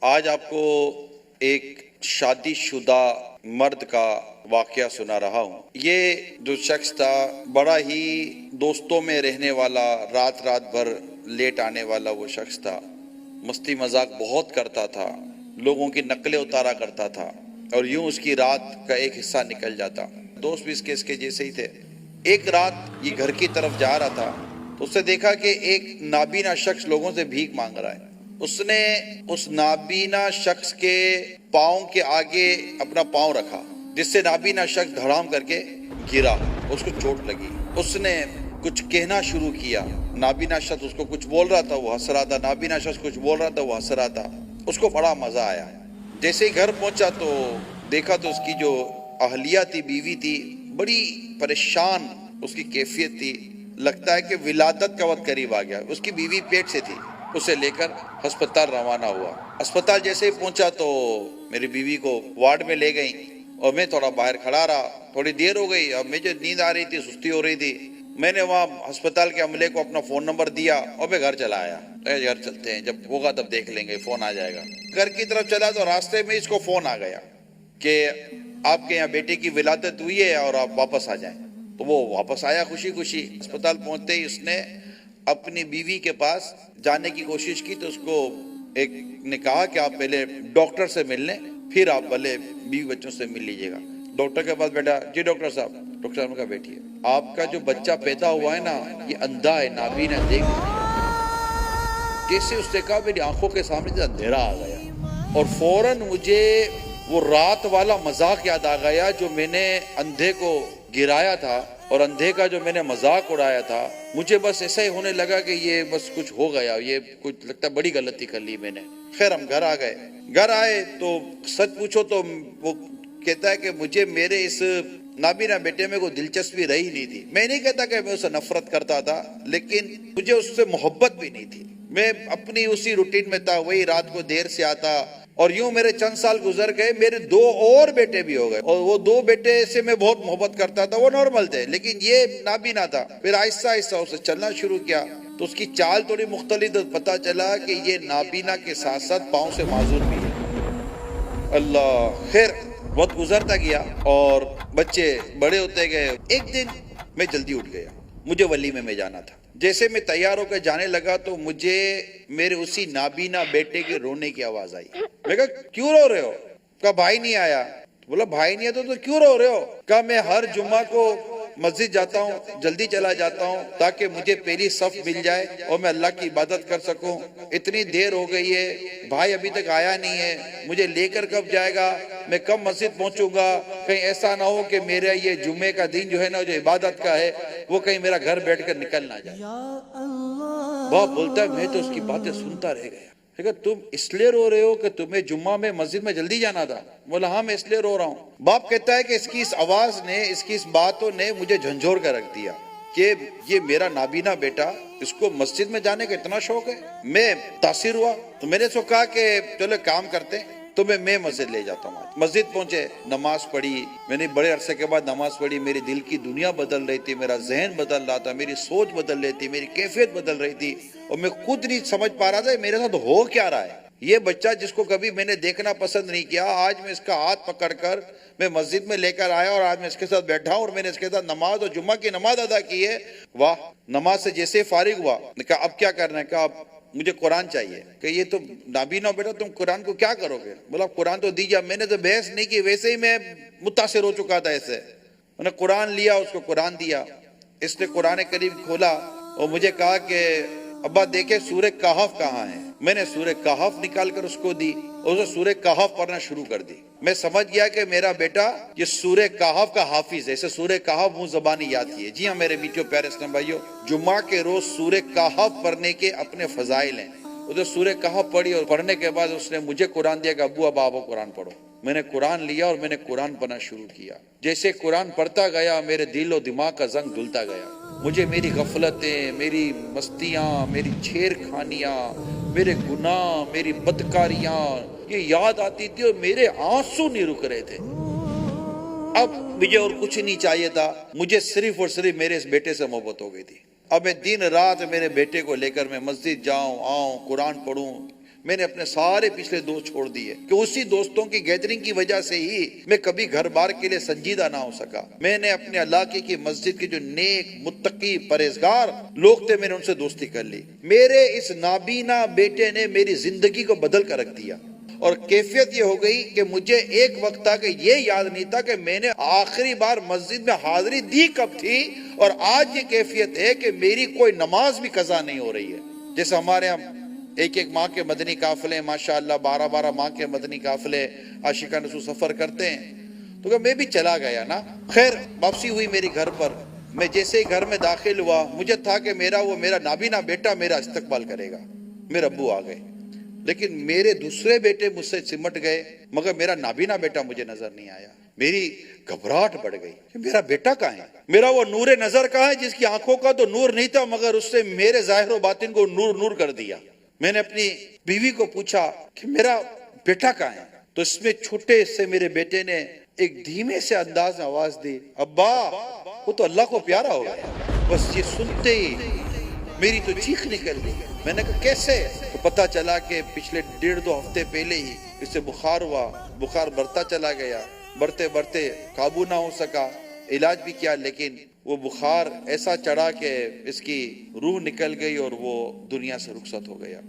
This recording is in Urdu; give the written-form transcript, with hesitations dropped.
آج آپ کو ایک شادی شدہ مرد کا واقعہ سنا رہا ہوں۔ یہ جو شخص تھا بڑا ہی دوستوں میں رہنے والا، رات بھر لیٹ آنے والا وہ شخص تھا۔ مستی مذاق بہت کرتا تھا، لوگوں کی نقلیں اتارا کرتا تھا اور یوں اس کی رات کا ایک حصہ نکل جاتا۔ دوست بھی اس کے جیسے ہی تھے۔ ایک رات یہ گھر کی طرف جا رہا تھا تو اس نے دیکھا کہ ایک نابینا شخص لوگوں سے بھیک مانگ رہا ہے۔ اس نے اس نابینا شخص کے پاؤں کے آگے اپنا پاؤں رکھا، جس سے نابینا شخص دھڑام کر کے گرا، اس کو چوٹ لگی۔ اس نے کچھ کہنا شروع کیا، نابینا شخص اس کو کچھ بول رہا تھا، وہ ہنس رہا تھا، نابینا شخص کچھ بول رہا تھا، وہ ہنس رہا تھا۔ اس کو بڑا مزہ آیا۔ جیسے ہی گھر پہنچا تو دیکھا تو اس کی جو اہلیہ تھی، بیوی تھی، بڑی پریشان اس کی کیفیت تھی۔ لگتا ہے کہ ولادت کا وقت قریب آ گیا۔ اس کی بیوی پیٹ سے تھی۔ اسے لے کر ہسپتال روانہ ہوا۔ ہسپتال جیسے ہی پہنچا تو میری بیوی کو وارڈ میں لے گئی اور میں تھوڑا باہر کھڑا رہا۔ تھوڑی دیر ہو گئی، اب مجھے نیند آ رہی تھی، سستی ہو رہی تھی۔ میں نے وہاں ہسپتال کے عملے کو اپنا فون نمبر دیا اور میں گھر چلا آیا۔ گھر چلتے ہیں، جب ہوگا تب دیکھ لیں گے، فون آ جائے گا۔ گھر کی طرف چلا تو راستے میں اس کو فون آ گیا کہ آپ کے یہاں بیٹے کی ولادت ہوئی ہے اور آپ واپس آ جائیں۔ تو وہ واپس آیا خوشی خوشی۔ ہسپتال پہنچتے ہی اس نے اپنی بیوی کے پاس جانے کی کوشش کی تو اس کو ایک نے کہا کہ آپ پہلے ڈاکٹر سے مل لیں، پھر آپ بھلے بیوی بچوں سے مل لیجیے گا۔ ڈاکٹر کے پاس بیٹھا، جی ڈاکٹر صاحب۔ ڈاکٹر صاحب نے کہا بیٹھیے، آپ کا جو بچہ پیدا ہوا ہے نا، یہ اندھا ہے، نابینا، دیکھ نہیں۔ جیسے اس نے کہا میری آنکھوں کے سامنے سے اندھیرا آ گیا اور فوراً مجھے وہ رات والا مذاق یاد آ گیا جو میں نے اندھے کو گرایا تھا اور اندھے کا جو میں نے مذاق اڑایا تھا۔ مجھے بس ایسا ہی ہونے لگا کہ یہ بس کچھ ہو گیا، یہ کچھ لگتا ہے بڑی غلطی کر لی میں نے۔ خیر ہم گھر آ گئے۔ گھر آئے تو سچ پوچھو تو وہ کہتا ہے کہ مجھے میرے اس نابینا بیٹے میں کوئی دلچسپی رہی نہیں تھی۔ میں نہیں کہتا کہ میں اسے نفرت کرتا تھا، لیکن مجھے اس سے محبت بھی نہیں تھی۔ میں اپنی اسی روٹین میں تھا، وہی رات کو دیر سے آتا اور یوں میرے چند سال گزر گئے۔ میرے 2 اور بیٹے بھی ہو گئے اور وہ 2 بیٹے سے میں بہت محبت کرتا تھا، وہ نارمل تھے، لیکن یہ نابینا تھا۔ پھر آہستہ آہستہ اسے چلنا شروع کیا تو اس کی چال تھوڑی مختلف، تو پتہ چلا کہ یہ نابینا کے ساتھ ساتھ پاؤں سے معذور بھی ہے۔ اللہ خیر، وقت گزرتا گیا اور بچے بڑے ہوتے گئے۔ ایک دن میں جلدی اٹھ گیا، مجھے ولیمے میں جانا تھا۔ جیسے میں تیار ہو کے جانے لگا تو مجھے میرے اسی نابینا بیٹے کے رونے کی آواز آئی۔ میں کہا کیوں رو رہے ہو؟ کہا بھائی نہیں آیا۔ بولا بھائی نہیں آیا تو کیوں رو رہے ہو؟ کہا میں ہر جمعہ کو مسجد جاتا ہوں، جلدی چلا جاتا ہوں تاکہ مجھے پہلی صف مل جائے اور میں اللہ کی عبادت کر سکوں۔ اتنی دیر ہو گئی ہے، بھائی ابھی تک آیا نہیں ہے، مجھے لے کر کب جائے گا؟ میں کب مسجد پہنچوں گا؟ کہیں ایسا نہ ہو کہ میرا یہ جمعے کا دن جو ہے نا، جو عبادت کا ہے، وہ کہیں میرا گھر بیٹھ کر نکل نہ جائے۔ باپ بولتا ہے میں تو اس کی باتیں سنتا رہ گیا۔ کہ تم اس لیے رو رہے ہو کہ تمہیں جمعہ میں مسجد میں جلدی جانا تھا؟ بولا ہاں میں اس لیے رو رہا ہوں۔ باپ کہتا ہے کہ اس کی اس آواز نے، اس کی اس باتوں نے مجھے جھنجھوڑ کر رکھ دیا کہ یہ میرا نابینا بیٹا، اس کو مسجد میں جانے کا اتنا شوق ہے۔ میں تاثر ہوا تو میں نے سو کہا کہ چلو کام کرتے ہیں، تمہیں میں مسجد لے جاتا ہوں۔ مسجد پہنچے، نماز پڑھی، میں نے بڑے عرصے کے بعد نماز پڑھی۔ میری دل کی دنیا بدل رہی تھی، میرا ذہن بدل رہا تھا، میری سوچ بدل رہی تھی، میری کیفیت بدل رہی تھی اور میں خود نہیں سمجھ پا رہا تھا میرے ساتھ ہو کیا رہا ہے۔ یہ بچہ جس کو کبھی میں نے دیکھنا پسند نہیں کیا، آج میں اس کا ہاتھ پکڑ کر میں مسجد میں لے کر آیا اور آج میں اس کے ساتھ بیٹھا ہوں اور میں نے اس کے ساتھ نماز اور جمعہ کی نماز ادا کی ہے۔ واہ! نماز سے جیسے فارغ ہوا، نے کہا اب کیا کرنا ہے؟ کہا اب مجھے قرآن چاہیے۔ کہ یہ تو نابینا بیٹا، تم قرآن کو کیا کرو گے؟ بولا قرآن تو دیجیے۔ میں نے تو بحث نہیں کی، ویسے ہی میں متاثر ہو چکا تھا ایسے۔ میں نے قرآن لیا، اس کو قرآن دیا۔ اس نے قرآن کریم کھولا اور مجھے کہا کہ ابا دیکھیں سورہ کہف کہاں ہے۔ میں نے سورہ کہف نکال کر اس کو دی اور اسے سورہ کہف پڑھنا شروع کر دی۔ میں سمجھ گیا کہ میرا بیٹا یہ سورہ کہف کا حافظ ہے، اسے سورہ کہف منہ زبانی یاد کیے۔ جی ہاں میرے میٹھے پیارے اسلام بھائیو، جمعہ کے روز سورہ کہف پڑھنے کے اپنے فضائل ہیں۔ اسے سورہ کہف پڑھی اور پڑھنے کے بعد اس نے مجھے قرآن دیا کہ ابو اب آپ قرآن پڑھو۔ میں نے قرآن لیا اور میں نے قرآن پڑھنا شروع کیا۔ جیسے قرآن پڑھتا گیا میرے دل و دماغ کا زنگ دھلتا گیا۔ مجھے میری غفلتیں، میری مستیاں، میری چھیر کھانیاں، میرے گناہ، میری بدکاریاں یہ یاد آتی تھی اور میرے آنسو نہیں رک رہے تھے۔ اب مجھے اور کچھ نہیں چاہیے تھا، مجھے صرف اور صرف میرے اس بیٹے سے محبت ہو گئی تھی۔ اب میں دن رات میرے بیٹے کو لے کر میں مسجد جاؤں آؤں، قرآن پڑھوں، میں نے اپنے سارے پچھلے دوست چھوڑ دیے کہ اسی دوستوں کی گیدرنگ کی وجہ سے ہی میں کبھی گھر بار کے لیے سنجیدہ نہ ہو سکا. میں نے اپنے علاقے کی مسجد کے جو نیک متقی پرہیزگار لوگ تھے میں نے ان سے دوستی کر لی. میرے اس نابینا بیٹے نے میری زندگی کو بدل کر رکھ دیا. اور کیفیت یہ ہو گئی کہ مجھے ایک وقت تھا کہ یہ یاد نہیں تھا کہ میں نے آخری بار مسجد میں حاضری دی کب تھی. اور آج یہ کیفیت ہے کہ میری کوئی نماز بھی قضا نہیں ہو رہی ہے. جیسے ہمارے ہم ایک ماہ کے مدنی قافلے ماشاءاللہ 12 ماہ کے مدنی قافلے عاشقان رسول سفر کرتے ہیں. تو کہ میں بھی چلا گیا نا. خیر واپسی ہوئی میری گھر پر. میں جیسے ہی گھر میں داخل ہوا مجھے تھا کہ میرا نابینا بیٹا میرا استقبال کرے گا. میرے ابو آ گئے لیکن میرے دوسرے بیٹے مجھ سے سمٹ گئے مگر میرا نابینا بیٹا مجھے نظر نہیں آیا. میری گھبراہٹ بڑھ گئی کہ میرا بیٹا کہاں ہے. میرا وہ نور نظر کہاں ہے جس کی آنکھوں کا تو نور نہیں تھا مگر اس سے میرے ظاہر و باطن کو نور کر دیا. میں نے اپنی بیوی کو پوچھا کہ میرا بیٹا کہاں ہے. تو اس میں چھوٹے سے میرے بیٹے نے ایک دھیمے سے انداز میں آواز دی, ابا وہ تو اللہ کو پیارا ہو گیا. بس یہ سنتے ہی میری تو چیخ نکل گئی. میں نے کہا کیسے؟ تو پتا چلا کہ پچھلے 1.5-2 ہفتے پہلے ہی اسے بخار ہوا. بخار بڑھتا چلا گیا, بڑھتے بڑھتے قابو نہ ہو سکا. علاج بھی کیا لیکن وہ بخار ایسا چڑھا کہ اس کی روح نکل گئی اور وہ دنیا سے رخصت ہو گیا.